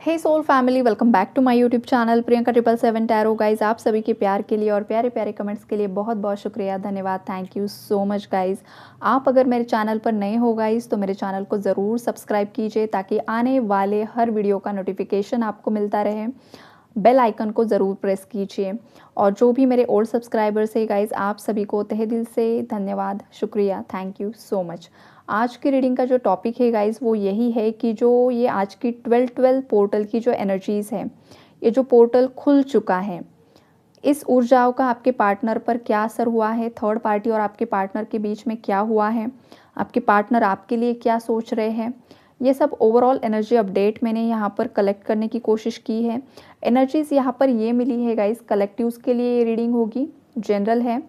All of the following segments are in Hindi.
Hey soul family, welcome back to my YouTube channel Priyanka 777 tarot. Guys, आप सभी के प्यार के लिए और प्यारे प्यारे कमेंट्स के लिए बहुत बहुत शुक्रिया, धन्यवाद, thank you so much guys. आप अगर मेरे चैनल पर नए हो गाइज तो मेरे चैनल को ज़रूर सब्सक्राइब कीजिए ताकि आने वाले हर वीडियो का नोटिफिकेशन आपको मिलता रहे। बेल आइकन को ज़रूर प्रेस कीजिए। और जो भी मेरे ओल्ड सब्सक्राइबर्स है गाइज, आप सभी को तहे दिल से धन्यवाद, शुक्रिया, थैंक यू सो मच। आज की रीडिंग का जो टॉपिक है गाइज वो यही है कि जो ये आज की 12-12 पोर्टल की जो एनर्जीज़ है, ये जो पोर्टल खुल चुका है, इस ऊर्जाओं का आपके पार्टनर पर क्या असर हुआ है, थर्ड पार्टी और आपके पार्टनर के बीच में क्या हुआ है, आपके पार्टनर आपके लिए क्या सोच रहे हैं, ये सब ओवरऑल एनर्जी अपडेट मैंने यहाँ पर कलेक्ट करने की कोशिश की है। एनर्जीज़ यहाँ पर ये मिली है गाइज, कलेक्टिव्स के लिए ये रीडिंग होगी, जनरल है,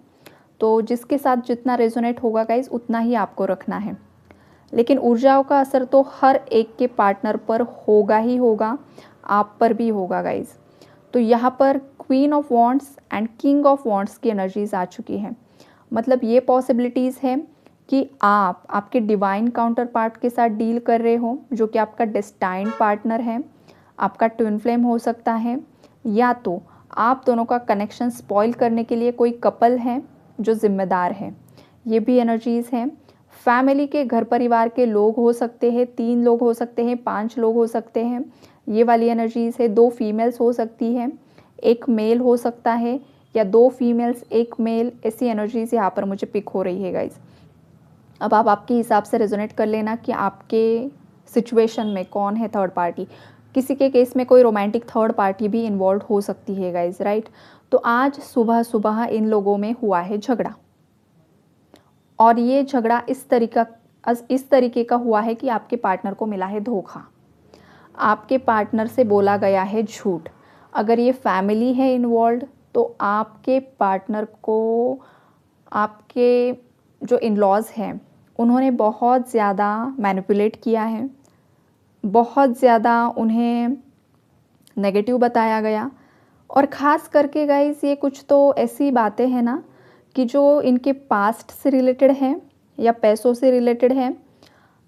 तो जिसके साथ जितना रेजोनेट होगा गाइज उतना ही आपको रखना है। लेकिन ऊर्जाओं का असर तो हर एक के पार्टनर पर होगा ही होगा, आप पर भी होगा गाइज। तो यहाँ पर queen of wands and king of wands की एनर्जीज आ चुकी हैं। मतलब ये पॉसिबिलिटीज़ है कि आप आपके डिवाइन काउंटर पार्ट के साथ डील कर रहे हो, जो कि आपका डेस्टाइन्ड पार्टनर है, आपका ट्विन फ्लेम हो सकता है, या तो आप दोनों का कनेक्शन स्पॉइल करने के लिए कोई कपल है जो जिम्मेदार है, ये भी एनर्जीज़ हैं। फैमिली के, घर परिवार के लोग हो सकते हैं, 3 लोग हो सकते हैं, 5 लोग हो सकते हैं, ये वाली एनर्जीज़ है। 2 फीमेल्स हो सकती हैं, 1 मेल हो सकता है, या 2 फीमेल्स 1 मेल, ऐसी एनर्जीज़ यहाँ पर मुझे पिक हो रही है गाइज। अब आप आपके हिसाब से रेजोनेट कर लेना कि आपके सिचुएशन में कौन है थर्ड पार्टी। किसी के केस में कोई रोमांटिक थर्ड पार्टी भी इन्वॉल्व हो सकती है गाइज, राइट। तो आज सुबह सुबह इन लोगों में हुआ है झगड़ा, और ये झगड़ा इस तरीके का हुआ है कि आपके पार्टनर को मिला है धोखा, आपके पार्टनर से बोला गया है झूठ। अगर ये फैमिली है इन्वॉल्व तो आपके पार्टनर को, आपके जो इन-लॉज़ हैं उन्होंने बहुत ज़्यादा मैनिपुलेट किया है, बहुत ज़्यादा उन्हें नेगेटिव बताया गया। और ख़ास करके गाइस, ये कुछ तो ऐसी बातें हैं ना कि जो इनके पास्ट से रिलेटेड हैं या पैसों से रिलेटेड हैं।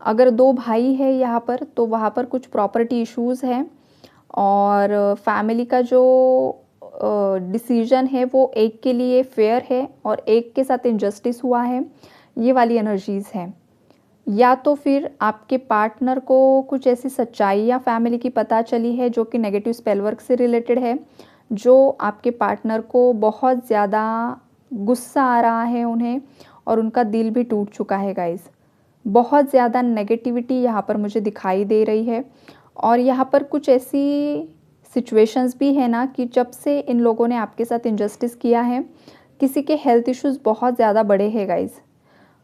अगर 2 भाई है यहाँ पर तो वहाँ पर कुछ प्रॉपर्टी इश्यूज़ हैं, और फैमिली का जो डिसीजन है वो एक के लिए फेयर है और एक के साथ इनजस्टिस हुआ है, ये वाली एनर्जीज़ हैं। या तो फिर आपके पार्टनर को कुछ ऐसी सच्चाई या फैमिली की पता चली है जो कि नेगेटिव स्पेल वर्क से रिलेटेड है, जो आपके पार्टनर को बहुत ज़्यादा गुस्सा आ रहा है उन्हें, और उनका दिल भी टूट चुका है गाइस। बहुत ज़्यादा नेगेटिविटी यहाँ पर मुझे दिखाई दे रही है। और यहाँ पर कुछ ऐसी सिचुएशंस भी है ना कि जब से इन लोगों ने आपके साथ इनजस्टिस किया है, किसी के हेल्थ इश्यूज़ बहुत ज़्यादा बड़े हैं गाइस,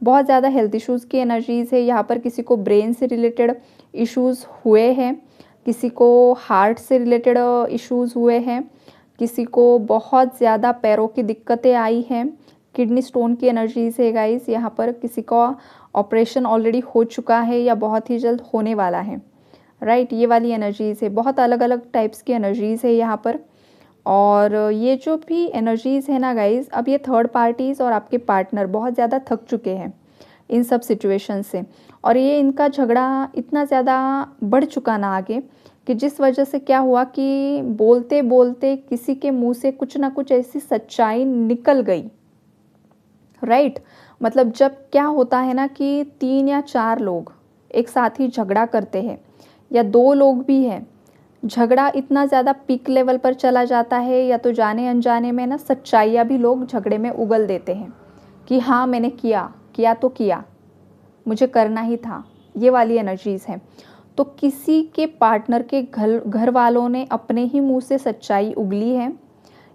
बहुत ज़्यादा हेल्थ इश्यूज़ की एनर्जीज़ है यहाँ पर। किसी को ब्रेन से रिलेटेड इश्यूज़ हुए हैं, किसी को हार्ट से रिलेटेड इश्यूज़ हुए हैं, किसी को बहुत ज़्यादा पैरों की दिक्कतें आई हैं, किडनी स्टोन की एनर्जीज़ है गाइस यहाँ पर। किसी का ऑपरेशन ऑलरेडी हो चुका है या बहुत ही जल्द होने वाला है, राइट, ये वाली एनर्जीज़ है। बहुत अलग अलग टाइप्स की एनर्जीज़ है यहाँ पर। और ये जो भी एनर्जीज़ है ना गाइज़, अब ये थर्ड पार्टीज़ और आपके पार्टनर बहुत ज़्यादा थक चुके हैं इन सब सिचुएशन से, और ये इनका झगड़ा इतना ज़्यादा बढ़ चुका ना आगे कि जिस वजह से क्या हुआ कि बोलते बोलते किसी के मुंह से कुछ ना कुछ ऐसी सच्चाई निकल गई, राइट। मतलब जब क्या होता है ना कि 3 या 4 लोग एक साथ ही झगड़ा करते हैं, या 2 लोग भी हैं, झगड़ा इतना ज़्यादा पीक लेवल पर चला जाता है, या तो जाने अनजाने में ना सच्चाइयाँ भी लोग झगड़े में उगल देते हैं कि हाँ मैंने किया तो किया, मुझे करना ही था, ये वाली एनर्जीज़ हैं। तो किसी के पार्टनर के घर वालों ने अपने ही मुंह से सच्चाई उगली है,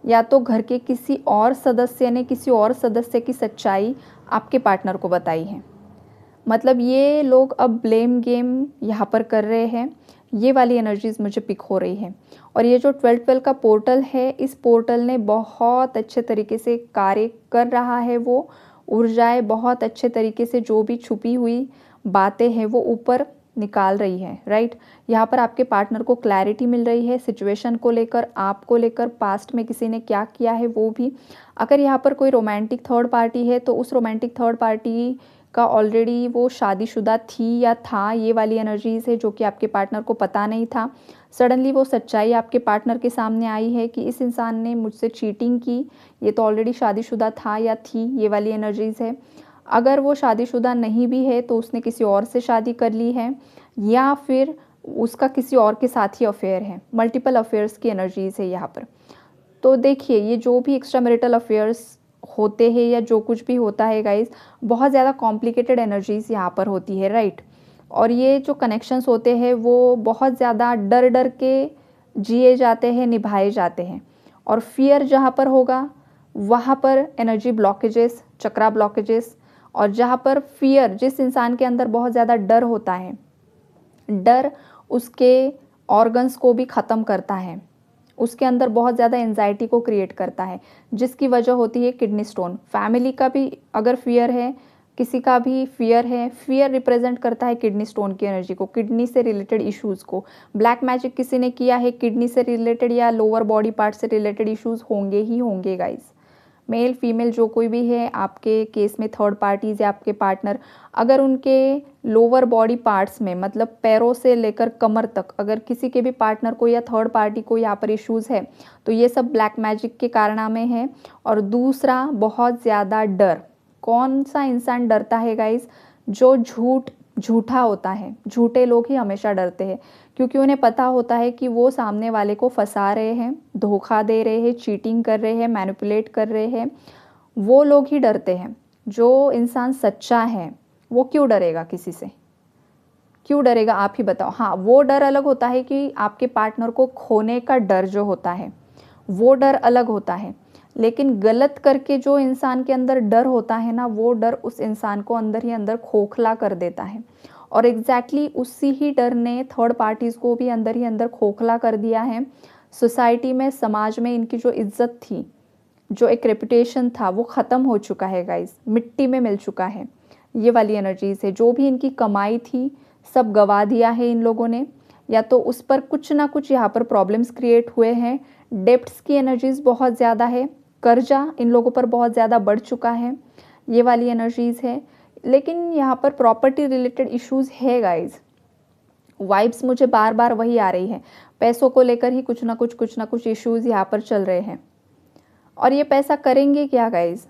या तो घर के किसी और सदस्य ने किसी और सदस्य की सच्चाई आपके पार्टनर को बताई है। मतलब ये लोग अब ब्लेम गेम यहाँ पर कर रहे हैं, ये वाली एनर्जीज़ मुझे पिक हो रही है। और ये जो 12-12 का पोर्टल है, इस पोर्टल ने बहुत अच्छे तरीके से कार्य कर रहा है, वो ऊर्जाएं बहुत अच्छे तरीके से जो भी छुपी हुई बातें हैं वो ऊपर निकाल रही है, राइट। यहाँ पर आपके पार्टनर को क्लैरिटी मिल रही है सिचुएशन को लेकर, आपको लेकर, पास्ट में किसी ने क्या किया है वो भी। अगर यहाँ पर कोई रोमांटिक थर्ड पार्टी है तो उस रोमांटिक थर्ड पार्टी का ऑलरेडी वो शादीशुदा थी या था, ये वाली एनर्जीज़ है जो कि आपके पार्टनर को पता नहीं था। सडनली वो सच्चाई आपके पार्टनर के सामने आई है कि इस इंसान ने मुझसे चीटिंग की। ये तो ऑलरेडी शादीशुदा था या थी, ये वाली एनर्जीज़ है। अगर वो शादीशुदा नहीं भी है तो उसने किसी और से शादी कर ली है, या फिर उसका किसी और के साथ ही अफेयर है। मल्टीपल अफेयर्स की एनर्जीज़ है यहाँ पर। तो देखिए, ये जो भी एक्स्ट्रा मैरिटल अफेयर्स होते हैं या जो कुछ भी होता है गाइस, बहुत ज़्यादा कॉम्प्लिकेटेड एनर्जीज़ यहाँ पर होती है, राइट। और ये जो कनेक्शंस होते हैं वो बहुत ज़्यादा डर डर के जिए जाते हैं, निभाए जाते हैं। और फियर जहाँ पर होगा वहाँ पर एनर्जी ब्लॉकेजेस, चक्रा ब्लॉकेजेस। और जहाँ पर फियर, जिस इंसान के अंदर बहुत ज़्यादा डर होता है, डर उसके ऑर्गन्स को भी ख़त्म करता है, उसके अंदर बहुत ज़्यादा एंजाइटी को क्रिएट करता है, जिसकी वजह होती है किडनी स्टोन। फैमिली का भी अगर फियर है, किसी का भी फियर है, फियर रिप्रेजेंट करता है किडनी स्टोन की एनर्जी को, किडनी से रिलेटेड इश्यूज़ को। ब्लैक मैजिक किसी ने किया है, किडनी से रिलेटेड या लोअर बॉडी पार्ट से रिलेटेड इश्यूज़ होंगे ही होंगे गाइस। मेल फीमेल जो कोई भी है, आपके केस में थर्ड पार्टीज़ या आपके पार्टनर, अगर उनके लोअर बॉडी पार्ट्स में, मतलब पैरों से लेकर कमर तक, अगर किसी के भी पार्टनर को या थर्ड पार्टी को यहाँ पर इश्यूज़ है, तो ये सब ब्लैक मैजिक के कारनामे हैं। और दूसरा, बहुत ज़्यादा डर। कौन सा इंसान डरता है गाइस? जो झूठा होता है। झूठे लोग ही हमेशा डरते हैं, क्योंकि उन्हें पता होता है कि वो सामने वाले को फंसा रहे हैं, धोखा दे रहे हैं, चीटिंग कर रहे हैं, मैनिपुलेट कर रहे हैं। वो लोग ही डरते हैं। जो इंसान सच्चा है वो क्यों डरेगा किसी से? क्यों डरेगा, आप ही बताओ। हाँ, वो डर अलग होता है कि आपके पार्टनर को खोने का डर जो होता है, वो डर अलग होता है। लेकिन गलत करके जो इंसान के अंदर डर होता है ना, वो डर उस इंसान को अंदर ही अंदर खोखला कर देता है। और एग्जैक्टली उसी ही डर ने थर्ड पार्टीज़ को भी अंदर ही अंदर खोखला कर दिया है। सोसाइटी में, समाज में इनकी जो इज्जत थी, जो एक रेपुटेशन था, वो ख़त्म हो चुका है गाइस, मिट्टी में मिल चुका है। ये वाली एनर्जीज़ है। जो भी इनकी कमाई थी सब गवा दिया है इन लोगों ने, या तो उस पर कुछ ना कुछ यहाँ पर प्रॉब्लम्स क्रिएट हुए हैं। डेब्ट्स की एनर्जीज़ बहुत ज़्यादा है, कर्जा इन लोगों पर बहुत ज़्यादा बढ़ चुका है, ये वाली एनर्जीज़ है। लेकिन यहाँ पर प्रॉपर्टी रिलेटेड इश्यूज़ है गाइज। वाइब्स मुझे बार बार वही आ रही है, पैसों को लेकर ही कुछ ना कुछ इश्यूज़ यहाँ पर चल रहे हैं। और ये पैसा करेंगे क्या गाइज?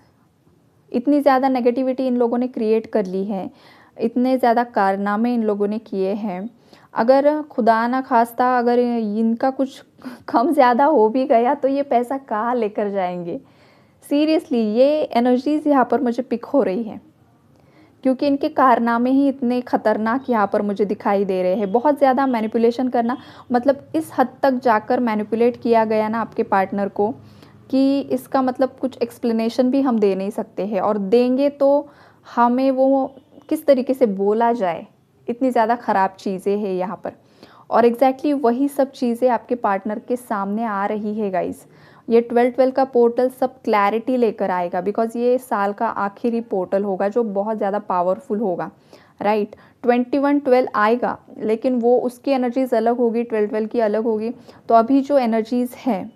इतनी ज़्यादा नेगेटिविटी इन लोगों ने क्रिएट कर ली है, इतने ज़्यादा कारनामे इन लोगों ने किए हैं। अगर खुदा ना खास्ता अगर इनका कुछ कम ज़्यादा हो भी गया तो ये पैसा कहाँ लेकर जाएंगे? सीरियसली ये एनर्जीज़ यहाँ पर मुझे पिक हो रही है, क्योंकि इनके कारनामे ही इतने ख़तरनाक यहाँ पर मुझे दिखाई दे रहे हैं। बहुत ज़्यादा मैनिपुलेशन करना, मतलब इस हद तक जाकर मैनिपुलेट किया गया ना आपके पार्टनर को कि इसका मतलब कुछ एक्सप्लेनेशन भी हम दे नहीं सकते हैं। और देंगे तो हमें वो किस तरीके से बोला जाए, इतनी ज़्यादा ख़राब चीज़ें हैं यहाँ पर। और एग्जैक्टली वही सब चीज़ें आपके पार्टनर के सामने आ रही है गाइस। ये 12-12 का पोर्टल सब क्लैरिटी लेकर आएगा, बिकॉज ये साल का आखिरी पोर्टल होगा जो बहुत ज़्यादा पावरफुल होगा, राइट। 21-12 आएगा, लेकिन वो उसकी एनर्जीज अलग होगी, 12-12 की अलग होगी। तो अभी जो एनर्जीज है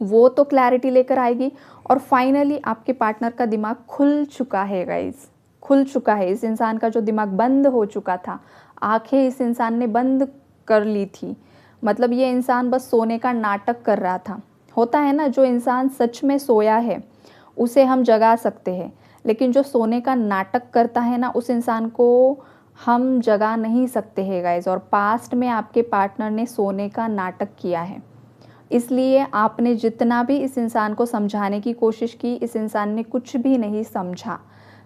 वो तो क्लैरिटी लेकर आएगी। और फाइनली आपके पार्टनर का दिमाग खुल चुका है गाइज, खुल चुका है। इस इंसान का जो दिमाग बंद हो चुका था, आंखें इस इंसान ने बंद कर ली थी। मतलब ये इंसान बस सोने का नाटक कर रहा था। होता है ना, जो इंसान सच में सोया है उसे हम जगा सकते हैं, लेकिन जो सोने का नाटक करता है ना, उस इंसान को हम जगा नहीं सकते हैं गाइज। और पास्ट में आपके पार्टनर ने सोने का नाटक किया है, इसलिए आपने जितना भी इस इंसान को समझाने की कोशिश की, इस इंसान ने कुछ भी नहीं समझा।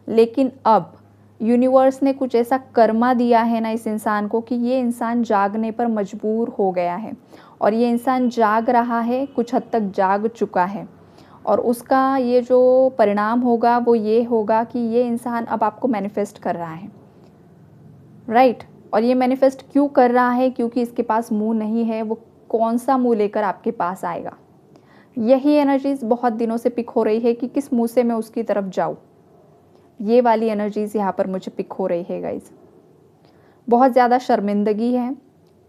लेकिन अब यूनिवर्स ने कुछ ऐसा कर्मा दिया है ना इस इंसान को कि ये इंसान जागने पर मजबूर हो गया है। और ये इंसान जाग रहा है, कुछ हद तक जाग चुका है। और उसका ये जो परिणाम होगा वो ये होगा कि ये इंसान अब आपको मैनिफेस्ट कर रहा है, राइट। और ये मैनिफेस्ट क्यों कर रहा है? क्योंकि इसके पास मुंह नहीं है। वो कौन सा मुंह लेकर आपके पास आएगा? यही एनर्जीज बहुत दिनों से पिक हो रही है कि किस मुंह से मैं उसकी तरफ जाऊँ। ये वाली एनर्जीज यहाँ पर मुझे पिक हो रही है गाइज। बहुत ज़्यादा शर्मिंदगी है,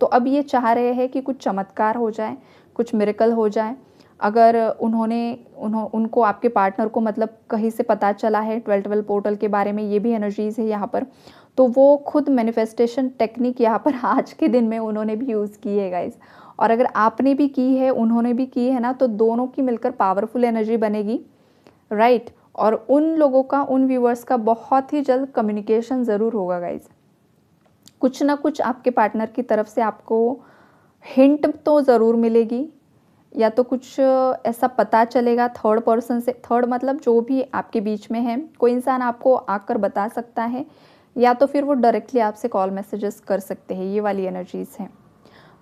तो अब ये चाह रहे हैं कि कुछ चमत्कार हो जाए, कुछ मिरेकल हो जाए। अगर उनको आपके पार्टनर को मतलब कहीं से पता चला है 12-12 पोर्टल के बारे में, ये भी एनर्जीज़ है यहाँ पर, तो वो खुद मैनिफेस्टेशन टेक्निक यहाँ पर आज के दिन में उन्होंने भी यूज़ की है गाइज। और अगर आपने भी की है, उन्होंने भी की है ना, तो दोनों की मिलकर पावरफुल एनर्जी बनेगी, राइट। और उन लोगों का, उन व्यूअर्स का बहुत ही जल्द कम्युनिकेशन ज़रूर होगा गाइज। कुछ ना कुछ आपके पार्टनर की तरफ से आपको हिंट तो ज़रूर मिलेगी, या तो कुछ ऐसा पता चलेगा थर्ड पर्सन से। थर्ड मतलब जो भी आपके बीच में है, कोई इंसान आपको आकर बता सकता है, या तो फिर वो डायरेक्टली आपसे कॉल मैसेजेस कर सकते हैं। ये वाली एनर्जीज़ हैं।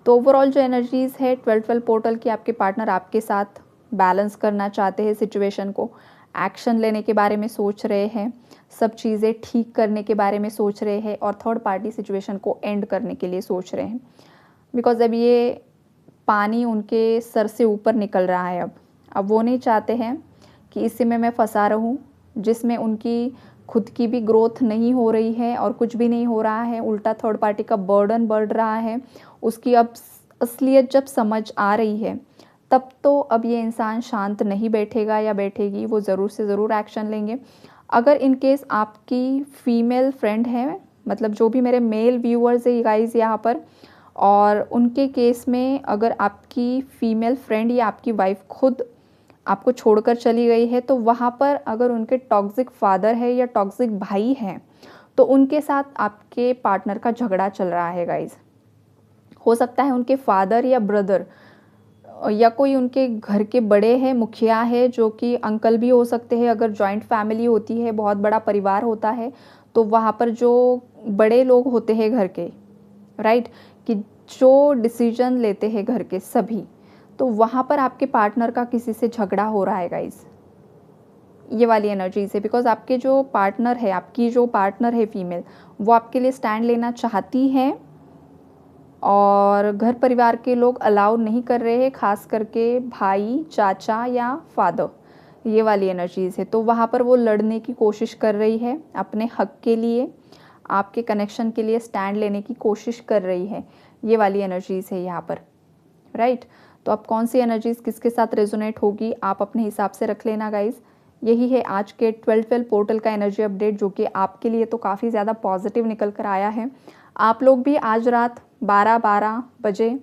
तो ओवरऑल जो एनर्जीज़ है 12-12 पोर्टल की, आपके पार्टनर आपके साथ बैलेंस करना चाहते हैं सिचुएशन को, एक्शन लेने के बारे में सोच रहे हैं, सब चीज़ें ठीक करने के बारे में सोच रहे हैं, और थर्ड पार्टी सिचुएशन को एंड करने के लिए सोच रहे हैं। बिकॉज अब ये पानी उनके सर से ऊपर निकल रहा है। अब वो नहीं चाहते हैं कि इसी में मैं फंसा रहूं, जिसमें उनकी खुद की भी ग्रोथ नहीं हो रही है और कुछ भी नहीं हो रहा है, उल्टा थर्ड पार्टी का बर्डन बढ़ रहा है। उसकी अब असलियत जब समझ आ रही है, तब तो अब ये इंसान शांत नहीं बैठेगा या बैठेगी, वो ज़रूर से ज़रूर एक्शन लेंगे। अगर इन केस आपकी फीमेल फ्रेंड है, मतलब जो भी मेरे मेल व्यूअर्स है गाइज यहाँ पर, और उनके केस में अगर आपकी फीमेल फ्रेंड या आपकी वाइफ खुद आपको छोड़कर चली गई है, तो वहाँ पर अगर उनके टॉक्सिक फादर है या टॉक्सिक भाई हैं, तो उनके साथ आपके पार्टनर का झगड़ा चल रहा है गाइज। हो सकता है उनके फादर या ब्रदर या कोई उनके घर के बड़े हैं, मुखिया है, जो कि अंकल भी हो सकते हैं। अगर जॉइंट फैमिली होती है, बहुत बड़ा परिवार होता है, तो वहाँ पर जो बड़े लोग होते हैं घर के, राइट, कि जो डिसीजन लेते हैं घर के सभी, तो वहाँ पर आपके पार्टनर का किसी से झगड़ा हो रहा है गाइज। ये वाली एनर्जी से, बिकॉज आपके जो पार्टनर है, आपकी जो पार्टनर है फीमेल, वो आपके लिए स्टैंड लेना चाहती है, और घर परिवार के लोग अलाउ नहीं कर रहे हैं, खास करके भाई, चाचा या फादर। ये वाली एनर्जीज़ है। तो वहाँ पर वो लड़ने की कोशिश कर रही है अपने हक के लिए, आपके कनेक्शन के लिए स्टैंड लेने की कोशिश कर रही है। ये वाली एनर्जीज़ है यहाँ पर, राइट। तो अब कौन सी एनर्जीज़ किसके साथ रेजोनेट होगी, आप अपने हिसाब से रख लेना गाइज। यही है आज के 12-12 पोर्टल का एनर्जी अपडेट, जो कि आपके लिए तो काफ़ी ज़्यादा पॉजिटिव निकल कर आया है। आप लोग भी आज रात 12-12 बजे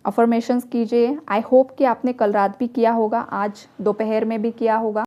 अफर्मेशंस कीजिए। आई होप कि आपने कल रात भी किया होगा, आज दोपहर में भी किया होगा।